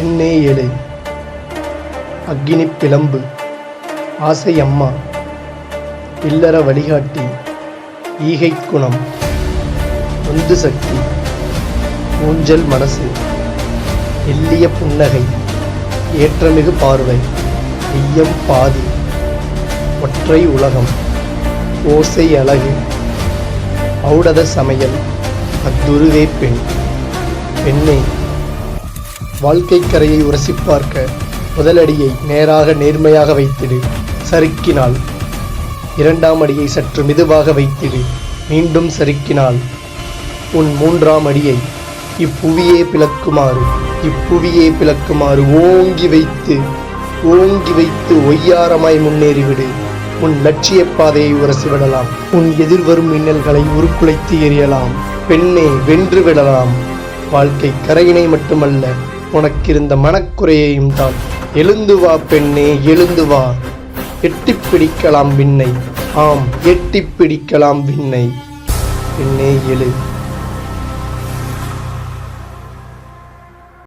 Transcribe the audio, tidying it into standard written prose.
பெண்ணே எழு. அக்கினி பிளம்பு. ஆசை அம்மா. இல்லற வழிகாட்டி. ஈகை குணம். உந்து சக்தி. ஊஞ்சல் மனசு. எல்லிய புன்னகை. ஏற்றமிகு பார்வை. ஐயம் பாதி. ஒற்றை உலகம். ஓசை அழகு. ஔடத சமையல். அத்துருவே பெண். பெண்ணே, வாழ்க்கை கரையை உரசி பார்க்க முதலடியை நேராக நேர்மையாக வைத்திடு. சறுக்கினால் இரண்டாம் அடியை சற்று மெதுவாக வைத்திடு. மீண்டும் சறுக்கினால் உன் மூன்றாம் அடியை இப்புவியே பிளக்குமாறு ஓங்கி வைத்து ஒய்யாரமாய் முன்னேறிவிடு. உன் லட்சிய பாதையை உரசிவிடலாம். உன் எதிர்வரும் மின்னல்களை உருக்குலைத்து எறியலாம். பெண்ணே, வென்று விடலாம். வாழ்க்கை கரையினை மட்டுமல்ல, உனக்கிருந்த மனக்குறையையும் தான். எழுந்து வா பெண்ணே, எழுந்து வா. எட்டிப் பிடிக்கலாம் விண்ணை. ஆம், எட்டிப் பிடிக்கலாம் விண்ணை. பெண்ணே எழு.